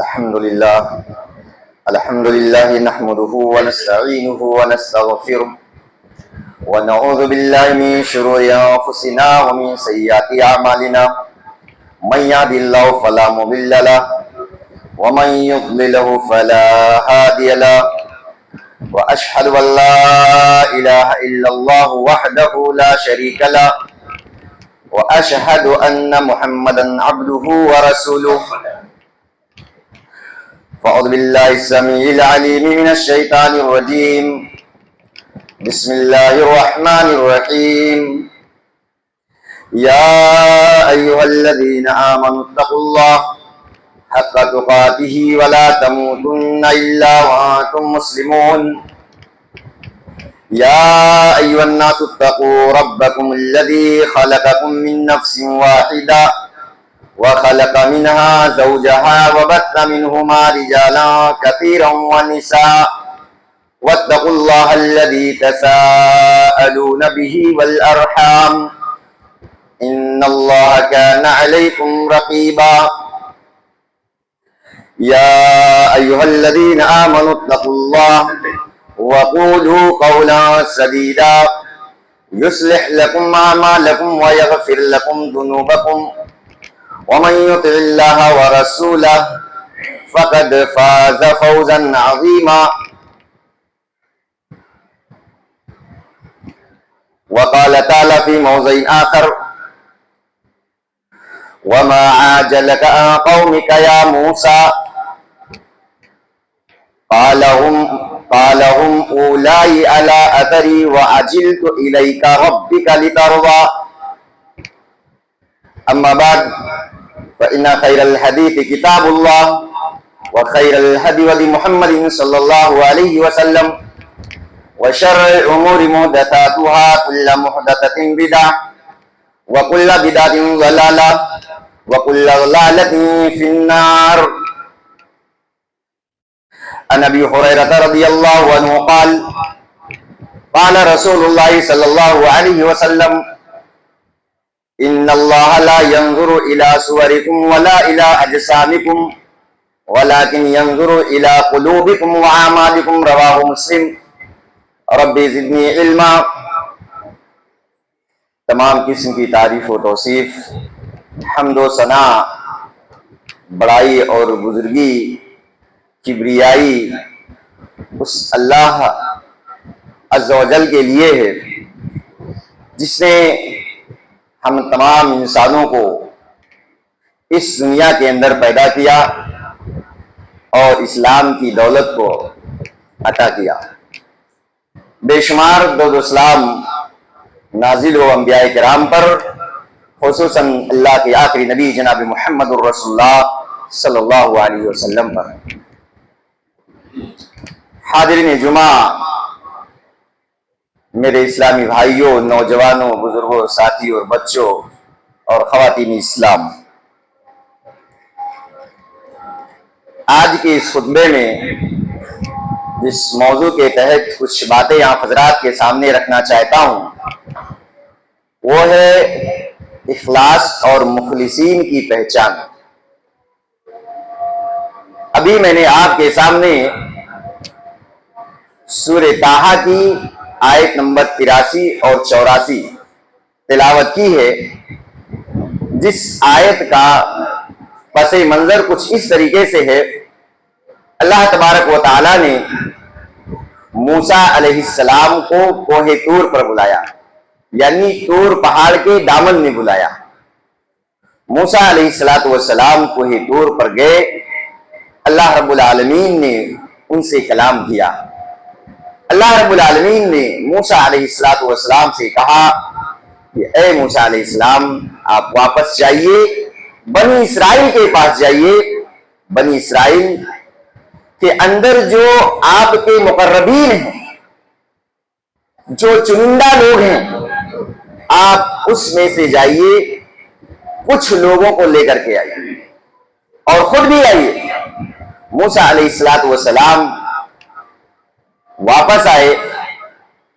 الحمد لله نحمده ونستعينه ونستغفره ونعوذ بالله من شرور أنفسنا ومن سيئات أعمالنا من يهد الله فلا مضل له ومن يضلله فلا هادي له وأشهد أن لا إله إلا الله وحده لا شريك له وأشهد أن محمدا عبده ورسوله فأعوذ بالله السميع العليم من الشيطان الرجيم بسم الله الرحمن الرحيم يا أيها الذين آمنوا اتقوا الله حق تقاته ولا تموتن إلا وأنتم مسلمون يا أيها الناس اتقوا ربكم الذي خلقكم من نفس واحدة وخلق منها زوجها وبث منهما رجالا كثيرا ونساء واتقوا الله الذي تساءلون به والأرحام إن الله كان عليكم رقيبا يا أيها الذين آمنوا اتقوا الله وقولوا قولا سديدا يصلح لكم أعمالكم ويغفر لكم ذنوبكم ومن يطع الله ورسوله فقد فاز فوزا عظيما وقال تعالى في موضع آخر وما عاجلك عن قومك يا موسى قال هم أولاي على أثري وعجلت إليك ربك لترضى أما بعد فإن خير الحديث كتاب الله وخير الهدي هدي محمد صلى الله عليه وسلم وشر الأمور محدثاتها كل محدثة بدعة وكل بدعة ضلالة وكل ضلالة في النار. عن أبي هريرة رضي الله عنه قال قال رسول الله صلى الله عليه وسلم إن الله لا ينظر إلى صوركم ولا إلى أجسامكم ولكن ينظر إلى قلوبكم وأعمالكم رواه مسلم. رب زدنی علما. تمام قسم کی تعریف و توصیف، حمد و ثنا، بڑائی اور بزرگی، کبریائی اس اللہ عز و جل کے لیے ہے جس نے ہم تمام انسانوں کو اس دنیا کے اندر پیدا کیا اور اسلام کی دولت کو عطا کیا. بے شمار درود و سلام نازل ہو انبیاء کرام پر، خصوصاً اللہ کے آخری نبی جناب محمد الرسول اللہ صلی اللہ علیہ وسلم پر. حاضرین جمعہ، میرے اسلامی بھائیوں، نوجوانوں، بزرگوں، ساتھیوں اور بچوں اور خواتین اسلام، آج کے اس خطبے میں جس موضوع کے تحت کچھ باتیں آپ حضرات کے سامنے رکھنا چاہتا ہوں وہ ہے اخلاص اور مخلصین کی پہچان. ابھی میں نے آپ کے سامنے سورہ طٰہٰ کی آیت نمبر 83 اور 84 تلاوت کی ہے، جس آیت کا پس منظر کچھ اس طریقے سے ہے. اللہ تبارک و تعالی نے موسیٰ علیہ السلام کو کوہ طور پر بلایا، یعنی طور پہاڑ کے دامن میں بلایا. موسیٰ علیہ السلام کوہ طور پر گئے. اللہ رب العالمین نے ان سے کلام کیا. اللہ رب العالمین نے موسیٰ علیہ السلام سے کہا کہ اے موسیٰ علیہ السلام، آپ واپس جائیے، بنی اسرائیل کے پاس جائیے. بنی اسرائیل کے اندر جو آپ کے مقربین ہیں، جو چنندہ لوگ ہیں، آپ اس میں سے جائیے، کچھ لوگوں کو لے کر کے آئیے اور خود بھی آئیے. موسیٰ علیہ السلام واپس آئے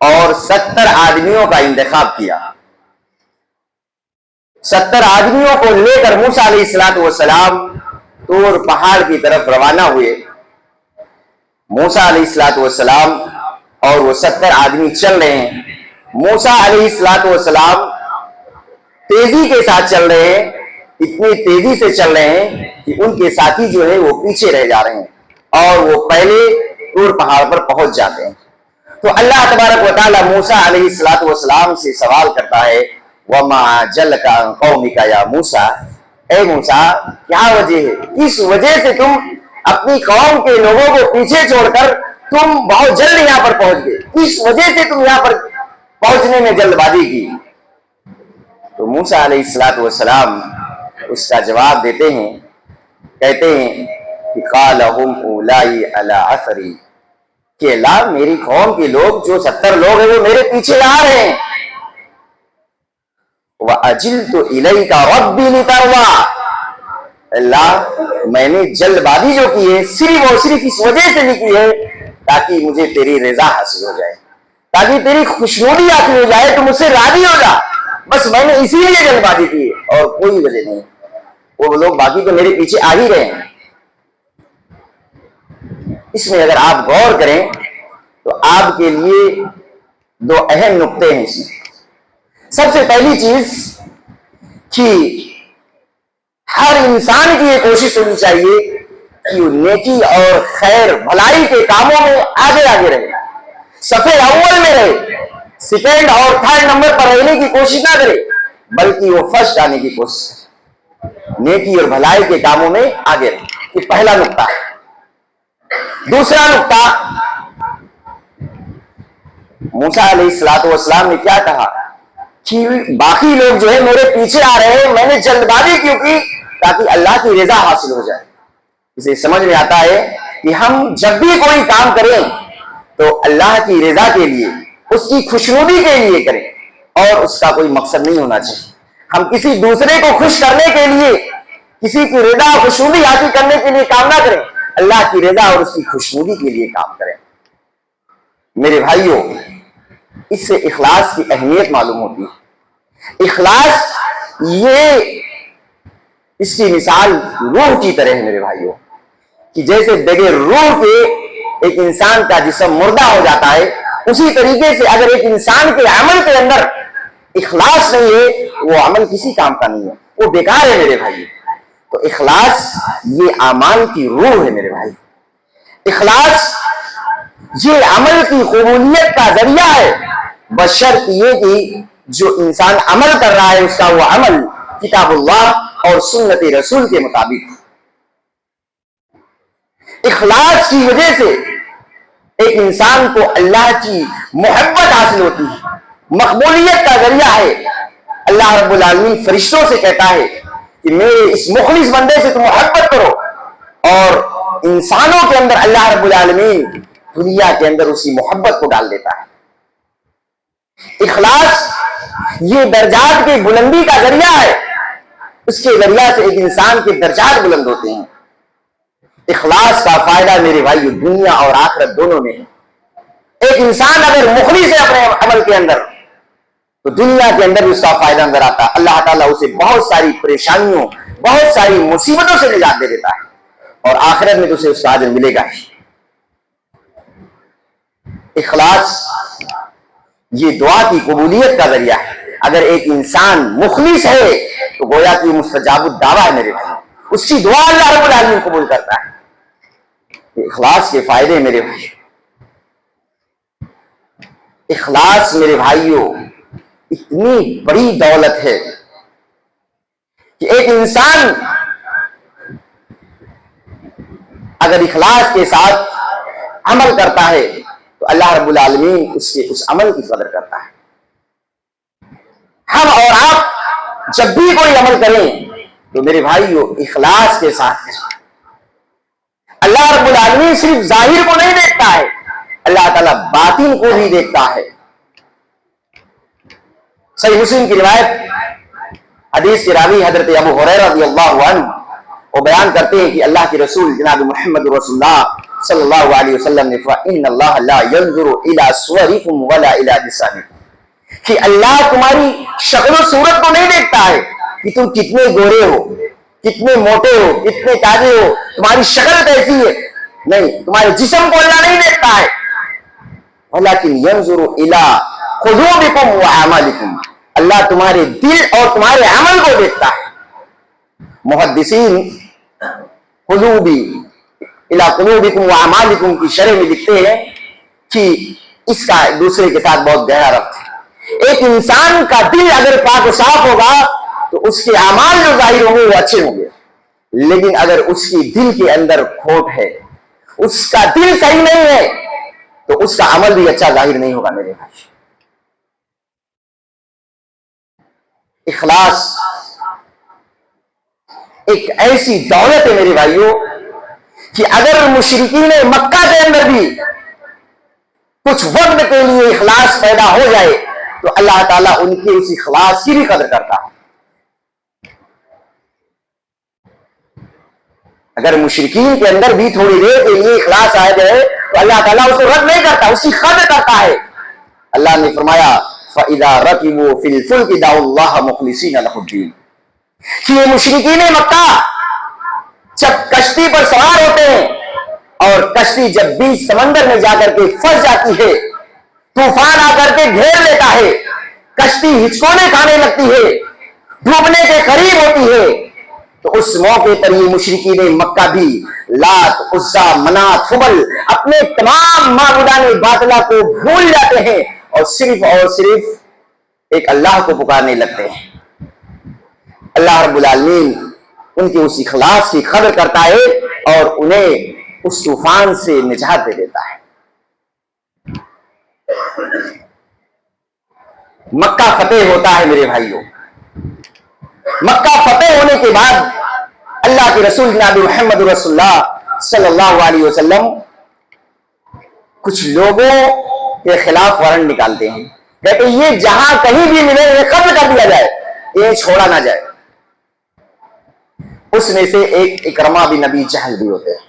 اور 70 آدمیوں کا انتخاب کیا. 70 آدمیوں کو لے کر موسیٰ علیہ السلام طور پہاڑ کی طرف روانہ ہوئے۔ موسیٰ علیہ السلام اور وہ 70 آدمی چل رہے ہیں۔ موسیٰ علیہ السلام تیزی کے ساتھ چل رہے ہیں، اتنی تیزی سے چل رہے ہیں کہ ان کے ساتھی جو ہے وہ پیچھے رہ جا رہے ہیں اور وہ پہلے طور پہاڑ پر پہنچ جاتے ہیں۔ تو اللہ تبارک و تعالیٰ موسیٰ علیہ السلام سے سوال کرتا ہے، وَمَا جَلَّكَ عَنْ قَوْمِكَ يَا موسیٰ، اے موسیٰ کیا وجہ ہے، کس وجہ سے تم اپنی قوم کے لوگوں کو پیچھے چھوڑ کر تم بہت جلد یہاں پر پہنچ گئے، کس وجہ سے تم یہاں پر پہنچنے میں جلد بازی کی؟ تو موسیٰ علیہ السلام اس کا جواب دیتے ہیں، کہتے ہیں کہ قَالَ هُمْ أُولَٰئِ عَلَىٰ أَثَرِي، کہ اللہ میری قوم کے لوگ جو 70 لوگ ہیں وہ میرے پیچھے آ رہے ہیں۔ وَأَجِلْتُ إِلَيْكَ رَبِّي لِتَرْضَىٰ، اللہ میں نے جلد بازی جو کی ہے صرف اور صرف اس وجہ سے نہیں کی ہے تاکہ مجھے تیری رضا حاصل ہو جائے، تاکہ تیری خوشنودی حاصل ہو جائے، تو مجھ سے راضی ہو جا، بس میں نے اسی لیے جلد بازی کی ہے اور کوئی وجہ نہیں۔ وہ لوگ باقی تو میرے پیچھے آ ہی رہے ہیں۔ اس میں اگر آپ غور کریں تو آپ کے لیے 2 اہم نقطے ہیں اس میں۔ سب سے پہلی چیز کہ ہر انسان کی یہ کوشش ہونی چاہیے کہ وہ نیکی اور خیر بھلائی کے کاموں میں آگے آگے رہے، صفحے اول میں رہے، سیکنڈ اور تھرڈ نمبر پر رہنے کی کوشش نہ کرے، بلکہ وہ فرسٹ آنے کی کوشش کرے، نیکی اور بھلائی کے کاموں میں آگے رہے۔ یہ پہلا نقطہ ہے۔ دوسرا نقطہ، موسیٰ علیہ السلام نے کیا کہا کہ باقی لوگ جو ہے میرے پیچھے آ رہے ہیں، میں نے جلد بازی کیوں کی؟ تاکہ اللہ کی رضا حاصل ہو جائے۔ اسے سمجھ میں آتا ہے کہ ہم جب بھی کوئی کام کریں تو اللہ کی رضا کے لیے، اس کی خوشنودی کے لیے کریں اور اس کا کوئی مقصد نہیں ہونا چاہیے۔ ہم کسی دوسرے کو خوش کرنے کے لیے، کسی کی رضا اور خوشنودی حاصل کرنے کے لیے کام نہ کریں، اللہ کی رضا اور اس کی خوشنودی کے لیے کام کریں۔ میرے بھائیوں، اس سے اخلاص کی اہمیت معلوم ہوتی ہے۔ اخلاص یہ اس کی مثال روح کی طرح ہے میرے بھائیوں، کہ جیسے بغیر روح کے ایک انسان کا جسم مردہ ہو جاتا ہے، اسی طریقے سے اگر ایک انسان کے عمل کے اندر اخلاص نہیں ہے، وہ عمل کسی کام کا نہیں ہے، وہ بیکار ہے میرے بھائی۔ تو اخلاص یہ اعمال کی روح ہے میرے بھائی۔ اخلاص یہ عمل کی قبولیت کا ذریعہ ہے، بشرط یہ کہ جو انسان عمل کر رہا ہے اس کا وہ عمل کتاب اللہ اور سنت رسول کے مطابق۔ اخلاص کی وجہ سے ایک انسان کو اللہ کی محبت حاصل ہوتی ہے، مقبولیت کا ذریعہ ہے۔ اللہ رب العالمین فرشتوں سے کہتا ہے کہ میرے اس مخلص بندے سے تم محبت کرو، اور انسانوں کے اندر اللہ رب العالمین دنیا کے اندر اسی محبت کو ڈال دیتا ہے۔ اخلاص یہ درجات کی بلندی کا ذریعہ ہے، اس کے ذریعہ سے ایک انسان کے درجات بلند ہوتے ہیں۔ اخلاص کا فائدہ میرے بھائی دنیا اور آخرت دونوں میں ہے۔ ایک انسان اگر مخلص ہے اپنے عمل کے اندر تو دنیا کے اندر اس کا فائدہ نظر آتا ہے، اللہ تعالیٰ اسے بہت ساری پریشانیوں، بہت ساری مصیبتوں سے نجات دے دیتا ہے، اور آخرت میں تو اسے اس کا اجر ملے گا ہی۔ اخلاص یہ دعا کی قبولیت کا ذریعہ ہے۔ اگر ایک انسان مخلص ہے تو گویا کہ مستجاب الدعویٰ ہے میرے بھائی، اس کی دعا اللہ رب العالمین قبول کرتا ہے۔ اخلاص کے فائدے میرے بھائی، اخلاص میرے بھائیوں اتنی بڑی دولت ہے کہ ایک انسان اگر اخلاص کے ساتھ عمل کرتا ہے تو اللہ رب العالمین اس کے اس عمل کی قدر کرتا ہے۔ ہم اور آپ جب بھی کوئی عمل کریں تو میرے بھائیوں اخلاص کے ساتھ کریں۔ اللہ رب العالمین صرف ظاہر کو نہیں دیکھتا ہے، اللہ تعالیٰ باطن کو بھی دیکھتا ہے۔ صحیح مسلم کی روایت، حدیث کے راوی حضرت ابو ہریرہ رضی اللہ عنہ وہ بیان کرتے ہیں کہ اللہ کے رسول جناب محمد رسول اللہ صلی اللہ علیہ وسلم نے فَإِنَّ اللَّهَ لَا يَنْظُرُ إِلَىٰ صُوَرِكُمْ وَلَا إِلَىٰ أَجْسَامِكُمْ، کہ اللہ تمہاری شکل و صورت کو نہیں دیکھتا ہے کہ تم کتنے گورے ہو، کتنے موٹے ہو، کتنے تازے ہو، تمہاری شکل کیسی ہے، نہیں، تمہارے جسم کو اللہ نہیں دیکھتا ہے، ولیکن ینظر الی قلوبکم واعمالکم، اللہ تمہارے دل اور تمہارے عمل کو دیکھتا ہے۔ محدثین قلوبی الی قلوبکم واعمالکم کی شرح میں لکھتے ہیں کہ اس کا دوسرے کے ساتھ بہت گہرا ربط ہے۔ ایک انسان کا دل اگر پاک و صاف ہوگا تو اس کے اعمال جو ظاہر ہوں گے وہ اچھے ہوں گے، لیکن اگر اس کی دل کے اندر کھوٹ ہے، اس کا دل صحیح نہیں ہے، تو اس کا عمل بھی اچھا ظاہر نہیں ہوگا میرے بھائی۔ اخلاص ایک ایسی دولت ہے میرے بھائیوں کہ اگر مشرکین مکہ کے اندر بھی کچھ وقت کے لیے اخلاص پیدا ہو جائے تو اللہ تعالیٰ ان کے اس اخلاص کی بھی قدر کرتا ہے۔ اگر مشرکین کے اندر بھی تھوڑی دیر کے لیے اخلاص آ جائے تو اللہ تعالیٰ اس کو رد نہیں کرتا، اس کی قدر کرتا ہے۔ اللہ نے فرمایا فَإِذَا رَكِبُوا فِي الْفُلْكِ دَعُوا اللَّهَ مُخْلِصِينَ لَهُ الدِّينَ، کہ یہ مشرکین مکہ جب کشتی پر سوار ہوتے ہیں اور کشتی جب بیچ سمندر میں جا کر کے پھنس جاتی ہے، طوفان آ کر کے گھیر لیتا ہے، کشتی ہچکونے کھانے لگتی ہے، ڈوبنے کے قریب ہوتی ہے، تو اس موقع پر یہ مشرکین مکہ بھی لات، عزا، منات، حبل اپنے تمام معبودان باطلہ کو بھول جاتے ہیں اور صرف ایک اللہ کو پکارنے لگتے ہیں۔ اللہ رب العالمین ان کے اس اخلاص کی قدر کرتا ہے اور انہیں اس طوفان سے نجات دے دیتا ہے۔ مکہ فتح ہوتا ہے میرے بھائیوں۔ مکہ فتح ہونے کے بعد اللہ کے رسول جناب محمد رسول اللہ صلی اللہ علیہ وسلم کچھ لوگوں کے خلاف وارنٹ نکالتے ہیں، کہتے ہیں یہ جہاں کہیں بھی ملے یہ قتل کر دیا جائے، یہ چھوڑا نہ جائے۔ اس میں سے ایک اکرمہ بن ابی جہل بھی ہوتے ہیں۔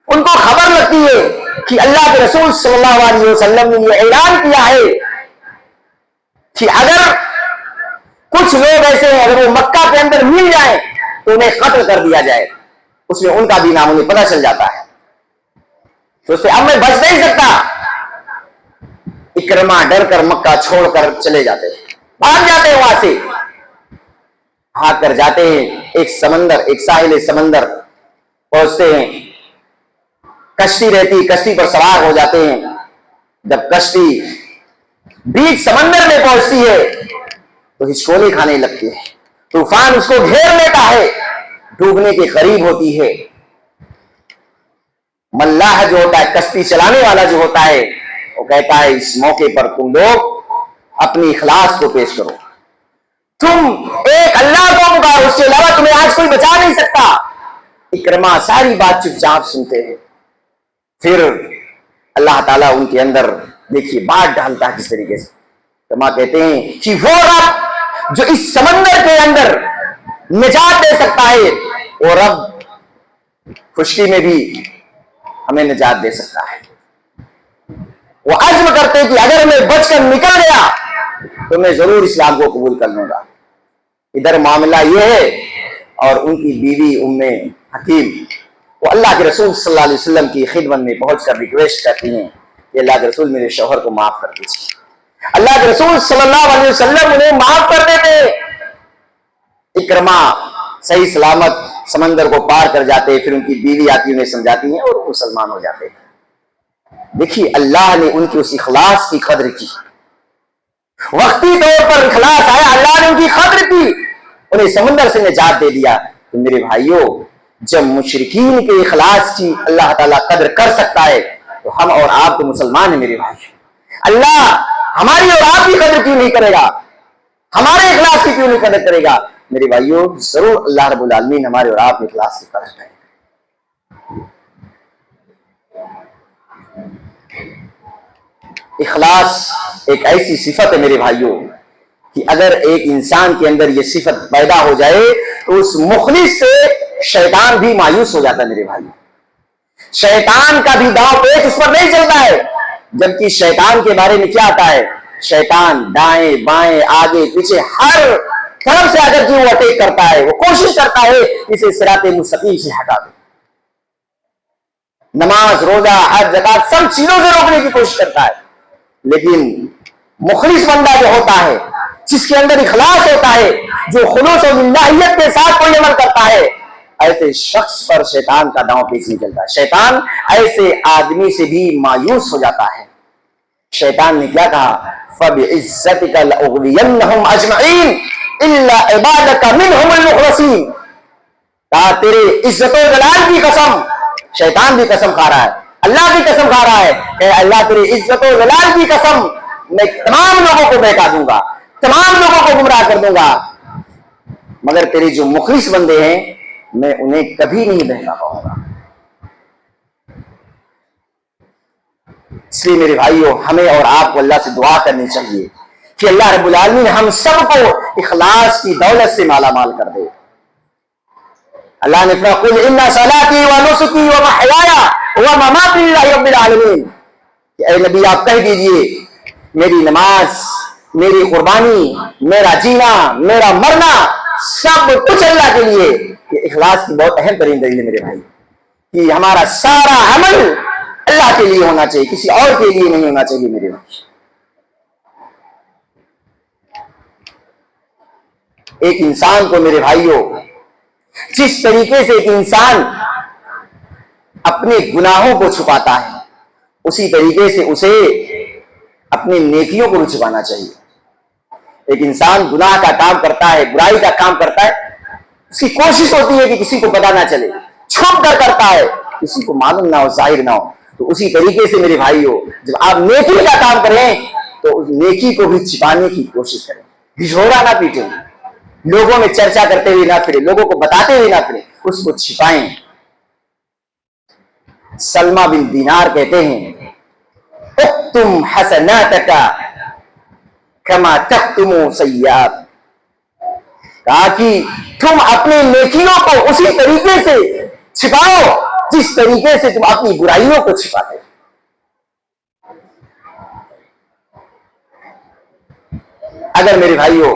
ان کو خبر لگتی ہے کہ اللہ کے رسول صلی اللہ علیہ وسلم نے یہ اعلان کیا ہے کہ اگر کچھ لوگ ایسے ہیں اگر وہ مکہ کے اندر مل جائیں تو انہیں قتل کر دیا جائے۔ اس میں ان کا بھی نام انہیں پتہ چل جاتا ہے، تو اس سے اب میں بچ نہیں سکتا۔ اکرمہ ڈر کر مکہ چھوڑ کر چلے جاتے ہیں، بھاگ جاتے ہیں وہاں سے، بھاگ کر جاتے ہیں ایک ساحل سمندر پہنچتے ہیں، کشتی رہتی، کشتی پر سوار ہو جاتے ہیں۔ جب کشتی بیچ سمندر میں پہنچتی ہے تو ہچکولی کھانے لگتی ہے، طوفان اس کو گھیر لیتا ہے، ڈوبنے کے قریب ہوتی ہے۔ ملاح جو ہوتا ہے، کشتی چلانے والا جو ہوتا ہے، وہ کہتا ہے اس موقع پر تم لوگ اپنی اخلاص کو پیش کرو، تم ایک اللہ کو پکارو، اس کے علاوہ تمہیں آج کوئی بچا نہیں سکتا۔ اکرمہ ساری بات چپ چاپ سنتے ہیں۔ پھر اللہ تعالیٰ ان کے اندر دیکھیے بات ڈالتا ہے کس طریقے سے۔ اکرمہ کہتے ہیں کہ وہ رب جو اس سمندر کے اندر نجات دے سکتا ہے، وہ رب خشکی میں بھی ہمیں نجات دے سکتا ہے۔ وہ عزم کرتے کہ اگر میں بچ کر نکل گیا تو میں ضرور اسلام کو قبول کر لوں گا۔ ادھر معاملہ یہ ہے، اور ان کی بیوی ام حکیم وہ اللہ کے رسول صلی اللہ علیہ وسلم کی خدمت میں پہنچ کر ریکویسٹ کرتی ہیں کہ اللہ کے رسول میرے شوہر کو معاف کر دیجیے۔ اللہ کے رسول صلی اللہ علیہ وسلم انہیں معاف کر دیتے۔ اکرمہ صحیح سلامت سمندر کو پار کر جاتے، پھر ان کی بیوی آتی انہیں سمجھاتی ہیں اور مسلمان ہو جاتے۔ دیکھیے اللہ نے ان کی اس اخلاص کی قدر کی، وقتی طور پر اخلاص آیا، اللہ نے ان کی قدر کی، انہیں سمندر سے نجات دے دیا۔ تو میرے بھائیوں، جب مشرکین کے اخلاص کی اللہ تعالیٰ قدر کر سکتا ہے تو ہم اور آپ تو مسلمان ہیں میرے بھائی۔ اللہ ہماری اور آپ کی قدر کیوں نہیں کرے گا؟ ہمارے اخلاص کی کیوں نہیں قدر کرے گا؟ میرے بھائیوں ضرور اللہ رب العالمین ہمارے اور آپ کے اخلاص کی قدر کرے گا۔ اخلاص ایک ایسی صفت ہے میرے بھائیوں کہ اگر ایک انسان کے اندر یہ صفت پیدا ہو جائے تو اس مخلص سے شیطان بھی مایوس ہو جاتا ہے میرے بھائیوں۔ شیطان کا بھی داؤ پیچ اس پر نہیں چلتا ہے، جبکہ شیطان کے بارے میں کیا آتا ہے؟ شیطان دائیں بائیں آگے پیچھے ہر طرف سے اگر جو وہ اٹیک کرتا ہے, وہ کوشش کرتا ہے اسے صراط مستقیم سے ہٹا دے. نماز, روزہ, حج, زکات سب چیزوں سے روکنے کی کوشش کرتا ہے, لیکن مخلص بندہ جو ہوتا ہے, جس کے اندر اخلاص ہوتا ہے, جو خلوص و للہیت کے ساتھ کوئی عمل کرتا ہے, ایسے شخص پر شیطان کا داؤں پیچ نہیں چلتا. شیطان ایسے آدمی سے بھی مایوس ہو جاتا ہے. شیطان نے کیا کہا, فَبِعِزَّتِكَ لَأُغْوِيَنَّهُمْ أَجْمَعِينَ إِلَّا عِبَادَكَ مِنْهُمُ الْمُخْلَصِينَ. کہا تیرے عزت و جلال کی قسم, شیطان بھی قسم کھا رہا ہے, اللہ کی قسم کھا رہا ہے کہ اللہ تیرے عزت و جلال کی قسم, میں تمام لوگوں کو بہکا دوں گا, تمام لوگوں کو گمراہ کر دوں گا, مگر تیرے جو مخلص بندے ہیں میں انہیں کبھی نہیں بہکا پاؤں گا. اس لیے میرے بھائیوں, ہمیں اور آپ کو اللہ سے دعا کرنی چاہیے کہ اللہ رب العالمین ہم سب کو اخلاص کی دولت سے مالا مال کر دے. اللہ نے فرمایا قل ان صلاتي ونسكي ومحياي ومماتي لله رب العالمین, کہ اے نبی آپ کہہ دیجئے میری نماز, میری قربانی, میرا جینا, میرا مرنا سب کچھ اللہ کے لیے. یہ اخلاص کی بہت اہم ترین دلیل ہے میرے بھائی, کہ ہمارا سارا عمل اللہ کے لیے ہونا چاہیے, کسی اور کے لیے نہیں ہونا چاہیے میرے بھائی. ایک انسان کو میرے بھائیوں, جس طریقے سے ایک انسان اپنے گناہوں کو چھپاتا ہے, اسی طریقے سے اسے اپنی نیکیوں کو بھی چھپانا چاہیے. ایک انسان گناہ کا کام کرتا ہے, برائی کا کام کرتا ہے, اس کی کوشش ہوتی ہے کہ کسی کو پتہ نہ چلے, چھپ کر کرتا ہے, کسی کو معلوم نہ ہو, ظاہر نہ ہو. تو اسی طریقے سے میرے بھائیوں, جب آپ نیکی کا کام کریں تو اس نیکی کو بھی چھپانے کی کوشش کریں, جھوڑا نہ پیٹیں, لوگوں میں چرچا کرتے ہوئے نہ پھرے, لوگوں کو بتاتے ہوئے نہ پھرے, اس کو چھپائیں. سلمہ بن دینار کہتے ہیں اکتم حسناتک کما تکتم سیئات, کہا کہ تم اپنی نیکیوں کو اسی طریقے سے چھپاؤ جس طریقے سے تم اپنی برائیوں کو چھپاتے. اگر میرے بھائیوں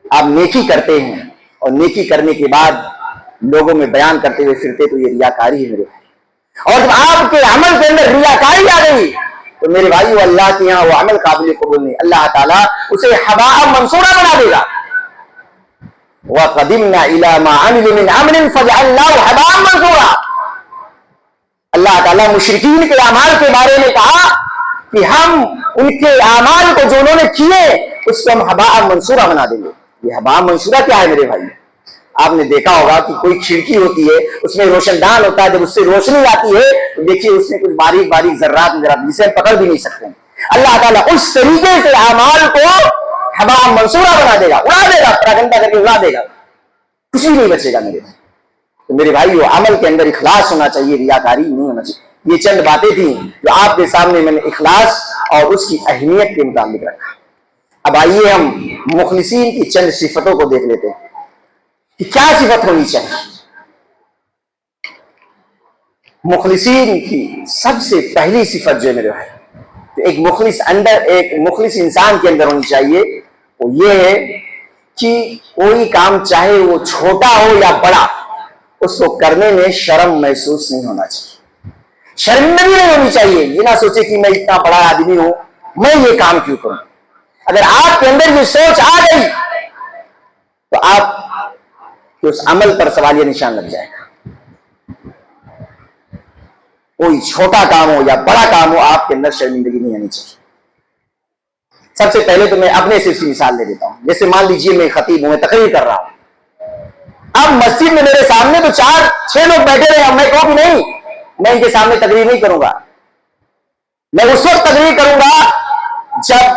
آپ نیکی کرتے ہیں اور نیکی کرنے کے بعد لوگوں میں بیان کرتے ہوئے پھرتے تو یہ ریاکاری ہے میرے بھائی. اور جب آپ کے عمل کے اندر ریاکاری آ گئی تو میرے بھائیوں اللہ کے یہاں وہ عمل قابل قبول نہیں, اللہ تعالیٰ اسے حباء منصورا بنا دے گا. وَقَدِمْنَا إِلَى مَا عَمِلُوا مِنْ عَمْلٍ فَجَعَلْنَاهُ حَبَاءً مَنْصُورًا. اللہ تعالیٰ مشرکین کے اعمال کے بارے میں کہا کہ ہم ان کے اعمال کو جو انہوں نے کیے اس کو ہم حباء منصورا بنا دیں گے. یہ حباء منصورا کیا ہے میرے بھائی؟ آپ نے دیکھا ہوگا کہ کوئی کھڑکی ہوتی ہے, اس میں روشن دان ہوتا ہے, جب اس سے روشنی آتی ہے تو دیکھیے اس میں کچھ باریک باریک ذرات نظر آتے ہیں جسے ہم پکڑ بھی نہیں سکتے. اللہ تعالیٰ اس طریقے سے اعمال کو حباء منصورا بنا دے گا, اڑا دے گا, پراگنڈا کر کے اڑا دے گا, کچھ بھی نہیں بچے گا میرے بھائی. تو میرے بھائی عمل کے اندر اخلاص ہونا چاہیے, ریاکاری نہیں ہونا چاہیے. یہ چند باتیں تھیں جو آپ کے سامنے میں نے اخلاص اور اس کی اہمیت کے متعلق رکھا. اب آئیے ہم مخلصین کی چند صفتوں کو دیکھ لیتے ہیں کہ کیا صفت ہونی چاہیے. مخلصین کی سب سے پہلی صفت جو ہے میرے بھائی, ایک مخلص انسان کے اندر ہونی چاہیے, وہ یہ ہے کہ کوئی کام چاہے وہ چھوٹا ہو یا بڑا, اس کو کرنے میں شرم محسوس نہیں ہونا چاہیے, شرمندگی نہیں ہونی چاہیے. یہ نہ سوچے کہ میں اتنا بڑا آدمی ہوں, میں یہ کام کیوں کروں. اگر آپ کے اندر یہ سوچ آ گئی تو آپ کے اس عمل پر سوالیہ نشان لگ جائے گا. کوئی چھوٹا کام ہو یا بڑا کام ہو, آپ کے اندر شرمندگی نہیں آنی چاہیے. سب سے پہلے تو میں اپنے سے اس کی مثال دے دیتا ہوں. جیسے مان لیجئے میں خطیب ہوں, میں تقریر کر رہا ہوں. اب مسجد میں میرے سامنے تو 4-6 لوگ بیٹھے رہے, میں کہوں کہ نہیں میں ان کے سامنے تقریر نہیں کروں گا. میں اس وقت تقریر کروں گا جب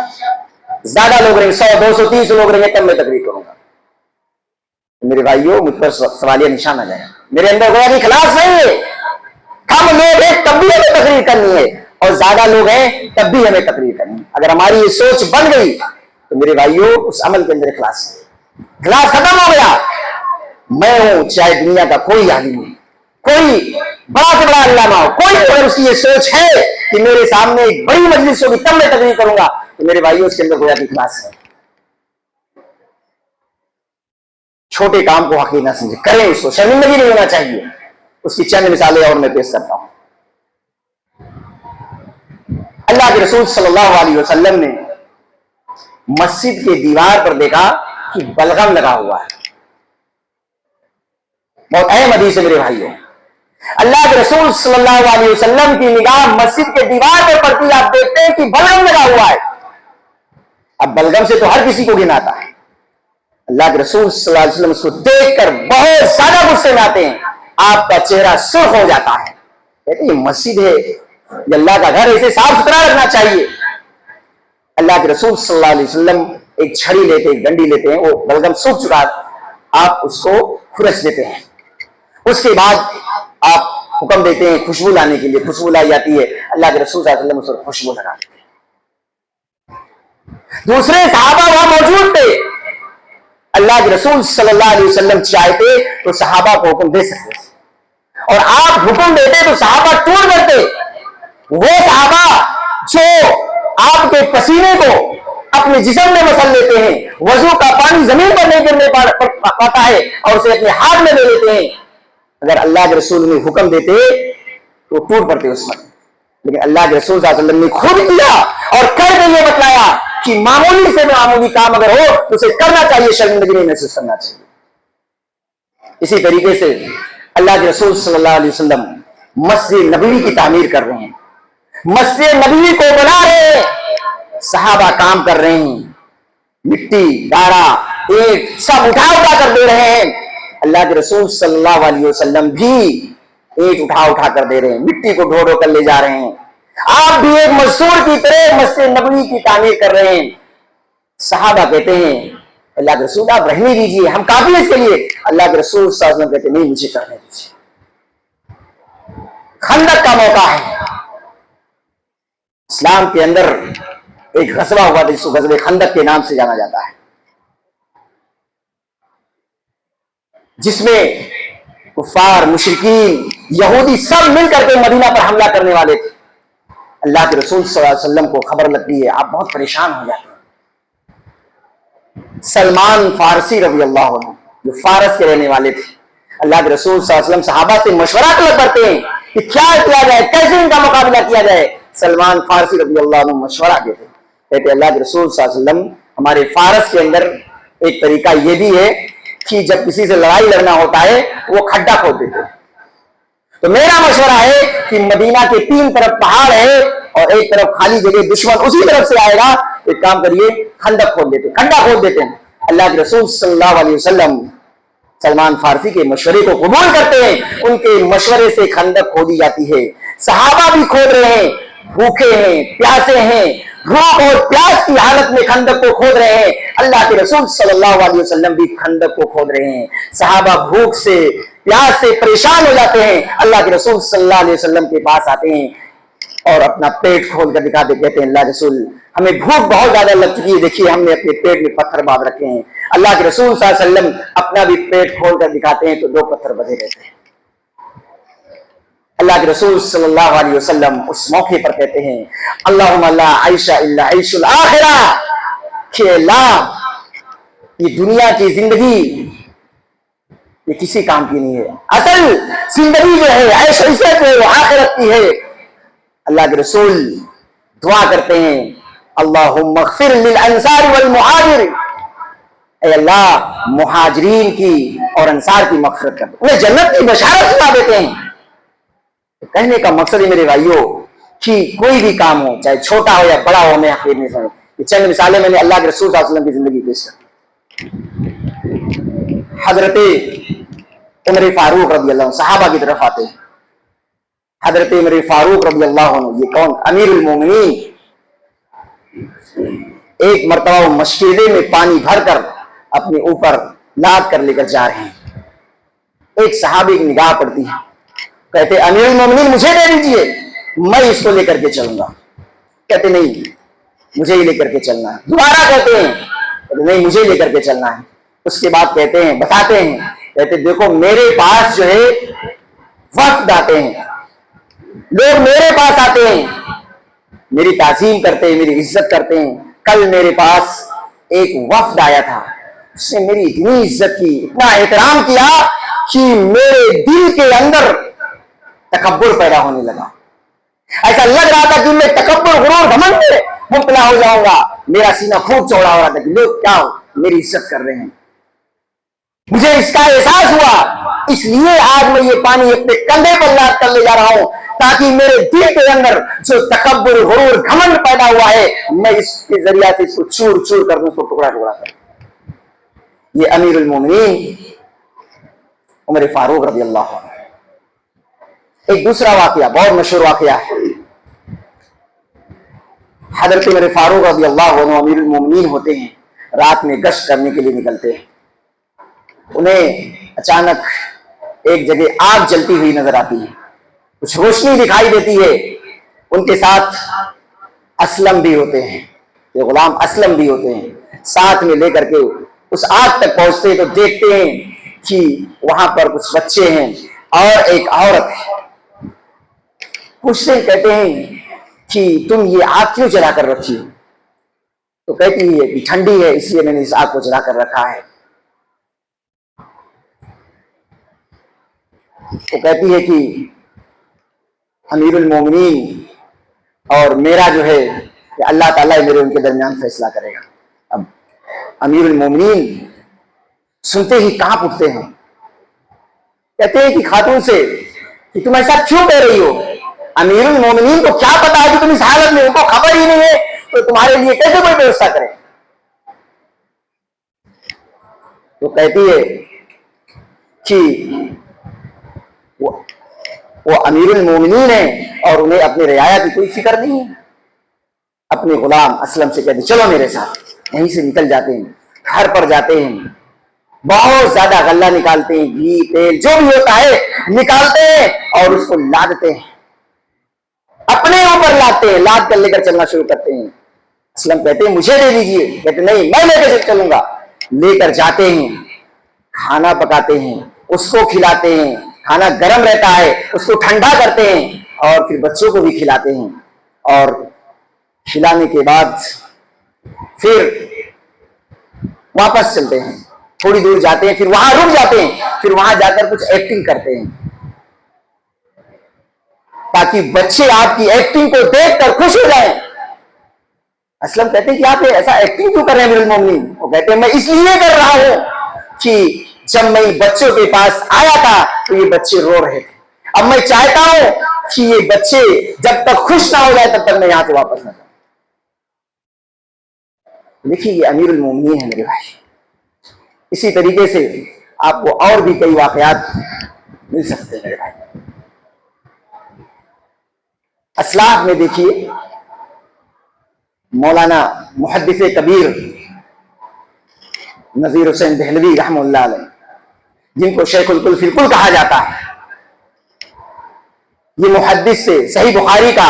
زیادہ لوگ رہیں, 100, 200, 300 لوگ رہیں, تب میں تقریر کروں گا. میرے بھائیوں مجھ پر سوالیہ نشان آ جائے. میرے اندر کوئی اخلاص نہیں ہے. کم لوگ ہیں تب بھی ہمیں تقریر کرنی ہے, اور زیادہ لوگ ہیں تب بھی ہمیں تقریر کرنی ہے. اگر ہماری یہ سوچ بن گئی تو میرے بھائیوں اس عمل کے اندر اخلاص ختم ہو گیا. میں ہوں چاہے دنیا کا کوئی عالم ہو, کوئی بڑا سے بڑا علامہ ہو, کوئی اگر اس کی یہ سوچ ہے کہ میرے سامنے ایک بڑی مجلس ہوگی تب میں تقریر کروں گا, تو میرے بھائیوں اس کے اندر کوئی اخلاص ہے. چھوٹے کام کو حقیر نہ سمجھے، کریں اس کو، شرمندگی نہیں ہونا چاہیے. اس کی چند مثالیں اور میں پیش کرتا ہوں. اللہ کے رسول صلی اللہ علیہ وسلم نے مسجد کے دیوار پر دیکھا کہ بلغم لگا ہوا ہے. بہت اہم حدیث ہے میرے بھائیوں. اللہ کے رسول صلی اللہ علیہ وسلم کی نگاہ مسجد کے دیوار پر پڑتی، آپ دیکھتے ہیں کہ بلغم لگا ہوا ہے. اب بلغم سے تو ہر کسی کو گھن آتا ہے. اللہ کے رسول صلی اللہ علیہ وسلم اس کو دیکھ کر بہت زیادہ غصے میں آتے ہیں. آپ کا چہرہ سرخ ہو جاتا ہے. کہتے ہیں یہ مسجد ہے، یہ اللہ کا گھر ہے، اسے صاف ستھرا رکھنا چاہیے. اللہ کے رسول صلی اللہ علیہ وسلم ایک چھڑی لیتے، ایک ڈنڈی لیتے ہیں، وہ بلغم سوکھ چکا، آپ اس کو کھرچ دیتے ہیں. اس کے بعد آپ حکم دیتے ہیں خوشبو لانے کے لیے. خوشبو لائی جاتی ہے. اللہ کے رسول صلی اللہ علیہ وسلم اس پر خوشبو لگاتے ہیں. دوسرے صحابہ وہاں موجود تھے. اللہ کے رسول صلی اللہ علیہ وسلم چاہتے تو صحابہ کو حکم دے سکتے تھے، اور آپ حکم دیتے تو صحابہ ٹوٹ کرتے. وہ صحابہ جو آپ کے پسینے کو اپنے جسم میں مسل لیتے ہیں، وضو کا پانی زمین پر نہیں گرنے پاتا ہے اور اسے اپنے ہاتھ میں لے لیتے ہیں، اگر اللہ کے رسول نے حکم دیتے تو ٹوٹ پڑتے اس پر. لیکن اللہ کے رسول صلی اللہ علیہ وسلم نے خود کیا اور کر کے یہ بتلایا کہ معمولی سے معمولی کام اگر ہو تو اسے کرنا چاہیے، شرمندگی نہیں محسوس کرنا چاہیے. اسی طریقے سے اللہ کے رسول صلی اللہ علیہ وسلم مسجد نبوی کی تعمیر کر رہے ہیں، مسجد نبوی کو بنا رہے ہیں. صحابہ کام کر رہے ہیں، مٹی، گارا، اینٹ سب اٹھا اٹھا کر دے رہے ہیں. اللہ کے رسول صلی اللہ علیہ وسلم بھی اینٹ اٹھا اٹھا کر دے رہے ہیں، مٹی کو ڈھو ڈھو کر لے جا رہے ہیں. آپ بھی ایک مزدور کی طرح مسجد نبوی کی تعمیر کر رہے ہیں. صحابہ کہتے ہیں اللہ کے رسول آپ رہنے دیجیے، ہم کافی اس کے لیے. اللہ کے رسول صلی اللہ علیہ وسلم کہتے ہیں نہیں، مجھے کرنے دیجیے. خندق کا موقع ہے. اسلام کے اندر ایک غزوہ ہوا تھا جس کو غزوہ خندق کے نام سے جانا جاتا ہے، جس میں کفار، مشرکین، یہودی سب مل کر کے مدینہ پر حملہ کرنے والے تھے. اللہ کے رسول صلی اللہ علیہ وسلم کو خبر لگتی ہے، آپ بہت پریشان ہو جاتے ہیں. سلمان فارسی رضی اللہ عنہ جو فارس کے رہنے والے تھے، اللہ کے رسول صلی اللہ علیہ وسلم صحابہ سے مشورہ طلب کرتے ہیں کہ کیا کیا جائے، کیسے ان کا مقابلہ کیا جائے. سلمان فارسی رضی اللہ عنہ مشورہ دیتے، کہتے اللہ کے رسول صلی اللہ علیہ وسلم ہمارے فارس کے اندر ایک طریقہ یہ بھی ہے کہ جب کسی سے لڑائی لڑنا ہوتا ہے وہ کھڈا کھود دیتے. تو میرا مشورہ ہے کہ مدینہ کے 3 طرف پہاڑ ہے اور ایک طرف خالی جگہ، دشمن اسی طرف سے آئے گا، ایک کام کریے خندق کھود دیتے، کھڈا کھود دیتے ہیں. اللہ کے رسول صلی اللہ علیہ وسلم سلمان فارسی کے مشورے کو قبول کرتے ہیں. ان کے مشورے سے خندق کھودی جاتی ہے. صحابہ بھی کھود رہے ہیں، بھوکے ہیں، پیاسے ہیں، بھوک اور پیاس کی حالت میں خندق کو کھود رہے ہیں. اللہ کے رسول صلی اللہ علیہ وسلم بھی خندق کو کھود رہے ہیں. صحابہ بھوک سے، پیاس سے پریشان ہو جاتے ہیں. اللہ کے رسول صلی اللہ علیہ وسلم کے پاس آتے ہیں اور اپنا پیٹ کھول کر دکھاتے، کہتے ہیں اللہ رسول ہمیں بھوک بہت زیادہ لگ چکی ہے، دیکھیے ہم نے اپنے پیٹ میں پتھر باندھ رکھے ہیں. اللہ کے رسول صلی اللہ علیہ وسلم اپنا بھی پیٹ کھول کر دکھاتے ہیں تو 2 پتھر بندھے رہتے ہیں. اللہ کے رسول صلی اللہ علیہ وسلم اس موقع پر کہتے ہیں اللہم لا عیش الا عیش الاخرہ، کہ اللہ یہ دنیا کی زندگی یہ کسی کام کی نہیں ہے، اصل زندگی جو ہے عیش عیشت ہے وہ آخرت کی ہے. اللہ کے رسول دعا کرتے ہیں اللہم اغفر للانصار والمہاجر، اے اللہ مہاجرین کی اور انصار کی مغفرت کر دو، انہیں جنت کی بشارت سنا دیتے ہیں. کہنے کا مقصد ہے میرے بھائیوں کہ کوئی بھی کام ہو چاہے چھوٹا ہو یا بڑا ہو، ہمیں حقیر نہیں سمجھنا. یہ چند مثالیں میں نے اللہ کے رسول صلی اللہ علیہ وسلم کی زندگی پیش کی. حضرت عمر فاروق رضی اللہ عنہ صحابہ کی طرف آتے ہیں. حضرت عمر فاروق رضی اللہ عنہ یہ کون؟ امیر المومنین. ایک مرتبہ وہ مشکیزے میں پانی بھر کر اپنے اوپر لاد کر لے کر جا رہے ہیں. ایک صحابی کی نگاہ پڑتی ہے، کہتے امیر المومنین مجھے دے دیجئے، میں اس کو لے کر کے چلوں گا. کہتے نہیں مجھے ہی لے کر کے چلنا ہے. دوبارہ کہتے ہیں نہیں مجھے لے کر کے چلنا ہے. اس کے بعد کہتے ہیں بتاتے ہیں، کہتے دیکھو میرے پاس جو ہے وفد آتے ہیں، لوگ میرے پاس آتے ہیں، میری تعظیم کرتے ہیں، میری عزت کرتے ہیں. کل میرے پاس ایک وفد آیا تھا، اس نے میری اتنی عزت کی, اتنا احترام کیا کہ میرے دل کے اندر تکبر پیدا ہونے لگا. ایسا لگ رہا تھا کہ میں تکبر, غرور, گھمنڈ میں مبتلا ہو جاؤں گا. میرا سینہ خوب چوڑا ہو رہا تھا کہ لوگ کیا میری عزت کر رہے ہیں. مجھے اس کا احساس ہوا, اس لیے آج میں یہ پانی اپنے کندھے پر لاد کر لے جا رہا ہوں, تاکہ میرے دل کے اندر جو تکبر, غرور, گھمنڈ پیدا ہوا ہے, میں اس کے ذریعے سے اس کو چور چور کر دوں, اس کو ٹکڑا ٹکڑا کر. یہ امیر المومنین عمر فاروق رضی اللہ عنہ. ایک دوسرا واقعہ, بہت مشہور واقعہ ہے. حضرت عمر فاروق رضی اللہ عنہ امیر المومنین ہوتے ہیں, رات میں گشت کرنے کے لیے نکلتے ہیں. انہیں اچانک ایک جگہ آگ جلتی ہوئی نظر آتی ہے, کچھ روشنی دکھائی دیتی ہے. ان کے ساتھ اسلم بھی ہوتے ہیں, یہ غلام اسلم بھی ہوتے ہیں. ساتھ میں لے کر کے اس آگ تک پہنچتے تو دیکھتے ہیں کہ وہاں پر کچھ بچے ہیں اور ایک عورت ہے. پوچھتے ہیں, کہتے ہیں کہ تم یہ آگ کیوں جلا کر رکھی ہو؟ تو کہتی ہے کہ ٹھنڈی ہے اس لیے میں نے اس آگ کو جلا کر رکھا ہے. وہ کہتی ہے کہ امیر المومنین اور میرا جو ہے کہ اللہ تعالیٰ میرے ان کے درمیان فیصلہ کرے گا. اب امیر المومنین سنتے ہی کانپ اٹھتے ہیں, کہتے ہیں کہ خاتون سے کہ تم ایسا کیوں کہہ رہی ہو؟ امیر المومنین کو کیا پتا ہے کہ تم اس حالت میں, ان کو خبر ہی نہیں ہے, تو تمہارے لیے کیسے کوئی ویوستھا کرے؟ تو کہتی ہے کہ وہ امیر المومنین ہیں اور انہیں اپنی رعایا کی کوئی فکر نہیں ہے. اپنے غلام اسلم سے کہتے چلو میرے ساتھ. یہیں سے نکل جاتے ہیں, گھر پر جاتے ہیں, بہت زیادہ غلہ نکالتے ہیں, گھی, تیل, جو بھی ہوتا ہے نکالتے ہیں اور اس کو لادتے ہیں, اپنے اوپر لاتے ہیں, لاد کر لے کر چلنا شروع کرتے ہیں. اسلم کہتے ہیں مجھے دے دیجئے. کہتے نہیں, میں لے کر چلوں گا. لے کر جاتے ہیں, کھانا پکاتے ہیں, اس کو کھلاتے ہیں. کھانا گرم رہتا ہے, اس کو ٹھنڈا کرتے ہیں اور پھر بچوں کو بھی کھلاتے ہیں. اور کھلانے کے بعد پھر واپس چلتے ہیں, تھوڑی دور جاتے ہیں, پھر وہاں رک جاتے ہیں, پھر وہاں جا کر کچھ ایکٹنگ کرتے ہیں تاکہ بچے آپ کی ایکٹنگ کو دیکھ کر خوش ہو جائیں. اسلم کہتے ہیں کہ آپ ایسا ایکٹنگ کیوں کر رہے ہیں امیر المومنین؟ وہ کہتے ہیں میں اس لیے کر رہا ہوں کہ جب میں بچوں کے پاس آیا تھا تو یہ بچے رو رہے تھے. اب میں چاہتا ہوں کہ یہ بچے جب تک خوش نہ ہو جائے تب تک میں یہاں سے واپس نہ جاؤں. دیکھیے یہ امیر المومنین ہے میرے بھائی. اسی طریقے سے آپ کو اور بھی کئی واقعات مل سکتے ہیں میرے بھائی. اسلاف میں دیکھیے مولانا محدث کبیر نذیر حسین دہلوی رحمہ اللہ علیہ, جن کو شیخ الکل فی الکل کہا جاتا ہے, یہ محدث سے صحیح بخاری کا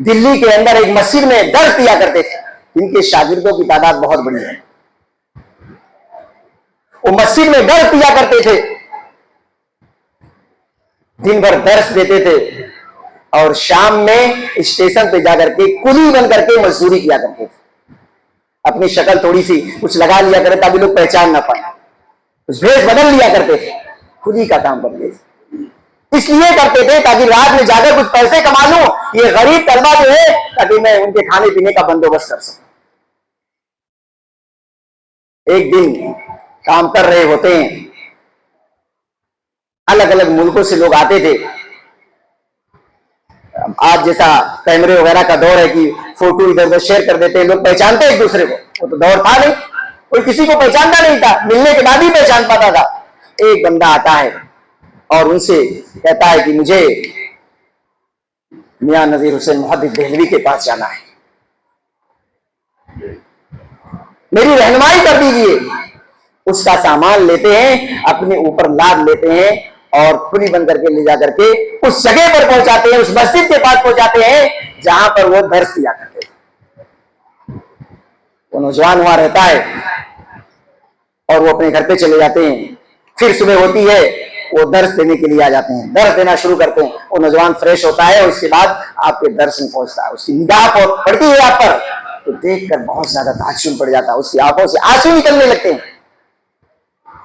دلی کے اندر ایک مسجد میں درس دیا کرتے تھے. ان کے شاگردوں کی تعداد بہت بڑی ہے. وہ مسجد میں درس دیا کرتے تھے, دن بھر درس دیتے تھے اور شام میں اسٹیشن پہ جا کر کے کلی بن کر کے مزدوری کیا کرتے تھے. اپنی شکل تھوڑی سی کچھ لگا لیا کرتے تاکہ لوگ پہچان نہ پائیں, کچھ بھیس بدل لیا کرتے تھے, کلی کا کام کرتے تھے. اس لیے کرتے تھے تاکہ رات میں جا کر کچھ پیسے کما لوں, یہ غریب طلبہ جو ہے تاکہ میں ان کے کھانے پینے کا بندوبست کر سکوں. ایک دن کام کر رہے ہوتے ہیں, الگ الگ ملکوں سے لوگ آتے تھے. آج جیسا کیمرے وغیرہ کا دور ہے کہ فوٹو ادھر ادھر شیئر کر دیتے ہیں, لوگ پہچانتے ایک دوسرے کو. وہ تو دور تھا نہیں, کوئی کسی کو پہچانتا نہیں تھا, ملنے کے بعد ہی پہچان پاتا تھا. ایک بندہ آتا ہے اور ان سے کہتا ہے کہ مجھے میاں نذیر حسین محدث دہلوی کے پاس جانا ہے, میری رہنمائی کر دیجیے. اس کا سامان لیتے ہیں, اپنے اوپر لاد لیتے ہیں اور کھلی بند کر کے لے جا کر کے اس جگہ پر پہنچاتے ہیں, اس مسجد کے پاس پہنچاتے ہیں جہاں پر وہ درس دیا کرتے ہیں. وہ نوجوان وہاں رہتا ہے اور وہ اپنے گھر پہ چلے جاتے ہیں. پھر صبح ہوتی ہے, وہ درس دینے کے لیے آ جاتے ہیں, درس دینا شروع کرتے ہیں. وہ نوجوان فریش ہوتا ہے اور اس کے بعد آپ کے درس میں پہنچتا ہے, اس کی نگاہ پڑتی ہے آپ پر تو دیکھ کر بہت زیادہ تعجب پڑ جاتا ہے، اس کی آنکھوں سے آنسو نکلنے لگتے ہیں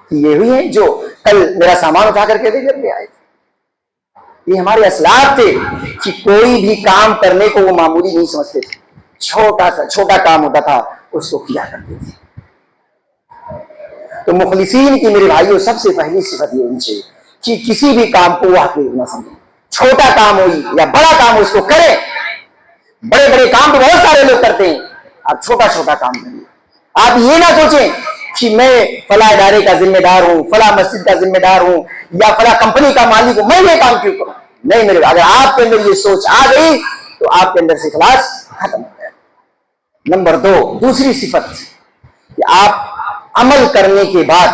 کہ یہ ہوئی ہیں جو کل میرا سامان اٹھا کر کے دے کر کے آئے. یہ ہمارے اسلاف تھے کہ کوئی بھی کام کرنے کو وہ معمولی نہیں سمجھتے تھے، چھوٹا کام ہوتا تھا اس کو کیا کرتے تھے. تو مخلصین کی میرے بھائیوں سب سے پہلی صفت یہ ہونی چاہیے کہ کسی بھی کام کو وہ حقیر نہ سمجھیں، چھوٹا کام ہو یا بڑا کام ہو اس کو کریں. بڑے بڑے کام تو بہت سارے لوگ کرتے ہیں، آپ چھوٹا چھوٹا کام کریے. آپ یہ نہ سوچیں کہ میں فلاں ادارے کا ذمہ دار ہوں، فلاں مسجد کا ذمہ دار ہوں یا فلاں کمپنی کا مالک ہوں، میں یہ کام کیوں کروں. نہیں میرے، اگر آپ کے اندر یہ سوچ آ گئی تو آپ کے اندر سے اخلاص ختم ہو گیا. نمبر 2، دوسری صفت کہ آپ عمل کرنے کے بعد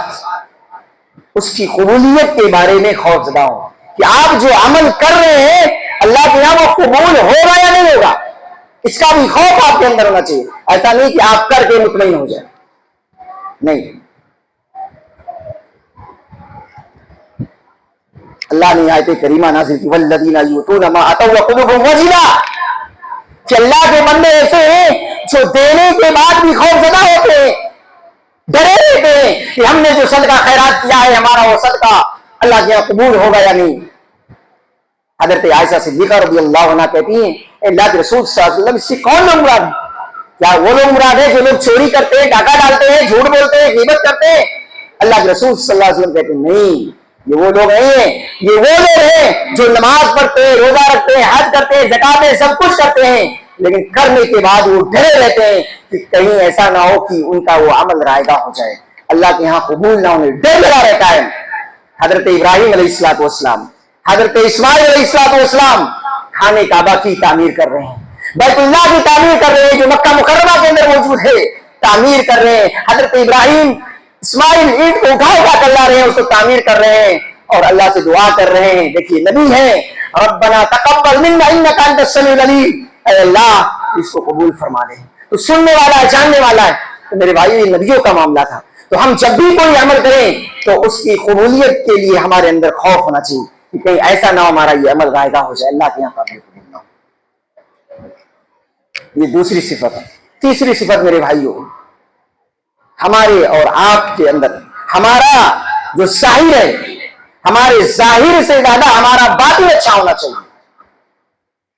اس کی قبولیت کے بارے میں خوف زدہ ہوں کہ آپ جو عمل کر رہے ہیں اللہ کے یہاں وہ قبول ہوگا یا نہیں ہوگا، اس کا بھی خوف آپ کے اندر ہونا چاہیے. ایسا نہیں کہ آپ کر کے مطمئن ہو جائیں، نہیں. اللہ نے آیت کریمہ نازل کی والذین یؤتون ما آتوا وقلوبهم وجلہ، کہ اللہ کے بندے ایسے ہیں جو دینے کے بعد بھی خوف زدہ ہوتے ہیں، ڈرے رہتے ہیں کہ ہم نے جو صدقہ خیرات کیا ہے ہمارا وہ صدقہ اللہ کے یہاں قبول ہوگا یا نہیں. حضرت عائشہ صدیقہ رضی اللہ عنہ کہتی ہیں اے اللہ کے رسول صلی اللہ علیہ وسلم اس سے کون لوگ مراد ہیں؟ کیا وہ لوگ مراد ہیں جو لوگ چوری کرتے ہیں، ڈاکہ ڈالتے ہیں، جھوٹ بولتے ہیں، غیبت کرتے ہیں؟ اللہ کے رسول صلی اللہ علیہ وسلم کہتے ہیں نہیں، یہ وہ لوگ نہیں ہیں، یہ وہ لوگ ہیں جو نماز پڑھتے ہیں، روزہ رکھتے ہیں، حج کرتے ہیں، زکات ہیں، سب کچھ کرتے ہیں، لیکن کرنے کے بعد وہ ڈرے رہتے ہیں کہ کہیں ایسا نہ ہو کہ ان کا وہ عمل رائگاں ہو جائے، اللہ کے یہاں قبول نہ ہونے، ڈر لگا رہتا ہے. حضرت ابراہیم علیہ السلام، حضرت اسماعیل علیہ السلام خانہ کعبہ کی تعمیر کر رہے ہیں، بیت اللہ کی تعمیر کر رہے ہیں جو مکہ مکرمہ کے اندر موجود ہے، تعمیر کر رہے ہیں. حضرت ابراہیم اسماعیل اینٹ کو اٹھا کر لا رہے ہیں، اس کو تعمیر کر رہے ہیں اور اللہ سے دعا کر رہے ہیں. دیکھیے نبی ہے، ربنا تقبل منا انک انت السمیع العلیم، اے اللہ اس کو قبول فرما لے. تو سننے والا ہے، جاننے والا ہے. تو میرے بھائی یہ نبیوں کا معاملہ تھا. تو ہم جب بھی کوئی عمل کریں تو اس کی قبولیت کے لیے ہمارے اندر خوف ہونا چاہیے کہ کہیں ایسا نہ ہو ہمارا یہ عمل رائگاں ہو جائے، اللہ کے یہاں قابل قبول نہ ہو. یہ دوسری صفت ہے. تیسری صفت میرے بھائیوں، ہمارے اور آپ کے اندر ہمارا جو ظاہر ہے، ہمارے ظاہر سے زیادہ ہمارا باطن اچھا ہونا چاہیے.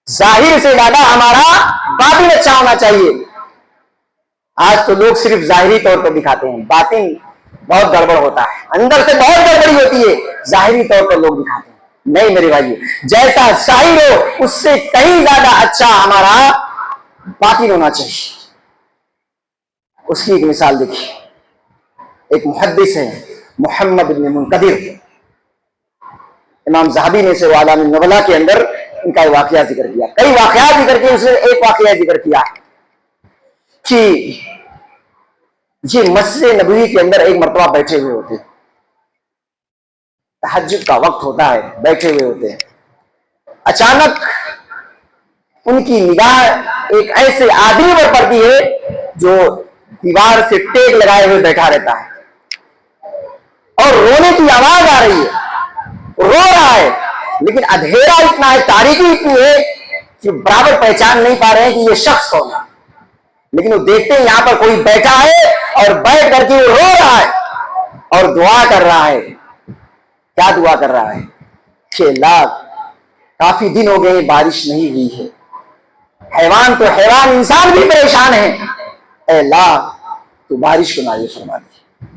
ظاہر سے زیادہ ہمارا باطن اچھا ہونا چاہیے. آج تو لوگ صرف ظاہری طور پر دکھاتے ہیں، باطن بہت گڑبڑ ہوتا ہے، اندر سے بہت گڑبڑی ہوتی ہے، ظاہری طور پر لوگ دکھاتے ہیں. نہیں میرے بھائیو، جیسا ظاہر ہو اس سے کہیں زیادہ اچھا ہمارا باطن ہونا چاہیے. اس کی ایک مثال دیکھیے. ایک محدث ہے محمد بن منقدر، امام ذہبی نے سیر اعلام النبلاء کے اندر ان کا واقعہ ذکر کیا. کئی واقعات ذکر کیے، اس نے ایک واقعہ ذکر کیا کہ یہ مسجد نبوی کے اندر ایک مرتبہ بیٹھے ہوئے ہوتے، تہجد کا وقت ہوتا ہے، بیٹھے ہوئے ہوتے ہیں. اچانک ان کی نگاہ ایک ایسے آدمی پر پڑتی ہے جو دیوار سے ٹیک لگائے ہوئے بیٹھا رہتا ہے اور رونے کی آواز آ رہی ہے، رو رہا ہے، لیکن اندھیرا اتنا ہے، تاریکی اتنی ہے کہ برابر پہچان نہیں پا رہے ہیں کہ یہ شخص کون ہے. لیکن وہ دیکھتے ہیں یہاں پر کوئی بیٹھا ہے اور بیٹھ کر کے وہ رو رہا ہے اور دعا کر رہا ہے. کیا دعا کر رہا ہے کہ اللہ کافی دن ہو گئے بارش نہیں ہوئی ہے، حیوان تو حیوان، انسان بھی پریشان ہے، اے اللہ تو بارش کو نازل فرما دی.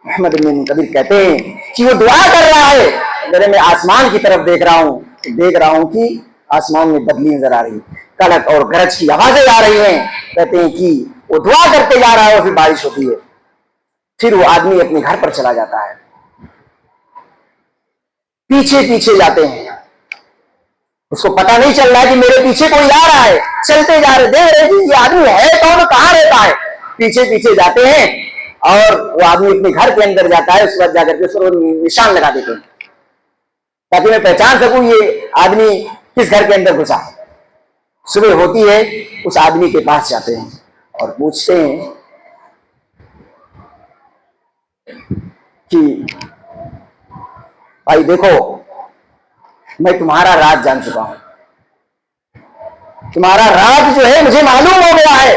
محمد بن منقدر کہتے ہیں کہ وہ دعا کر رہا ہے، اگر میں آسمان کی طرف دیکھ رہا ہوں کہ آسمان میں بدلی نظر آ رہی، کڑک اور گرج کی آوازیں آ رہی ہیں. کہتے ہیں کہ وہ دعا کرتے جا رہا ہے اور پھر بارش ہوتی ہے. پھر وہ آدمی اپنے گھر پر چلا جاتا ہے. پیچھے پیچھے جاتے ہیں، اس کو پتہ نہیں چل رہا ہے کہ میرے پیچھے کوئی آ رہا ہے. چلتے جا رہے، دیکھ رہے کہ یہ آدمی ہے کون، کہاں رہتا ہے. پیچھے پیچھے جاتے ہیں اور وہ آدمی اپنے گھر کے اندر جاتا ہے. اس کے بعد جا کر کے اس کو نشان لگا دیتے ہیں تاکہ میں پہچان سکوں یہ آدمی کس گھر کے اندر گھسا. صبح ہوتی ہے، اس آدمی کے پاس جاتے ہیں اور پوچھتے ہیں کہ بھائی دیکھو میں تمہارا راز جان چکا ہوں، تمہارا راز جو ہے مجھے معلوم ہو گیا ہے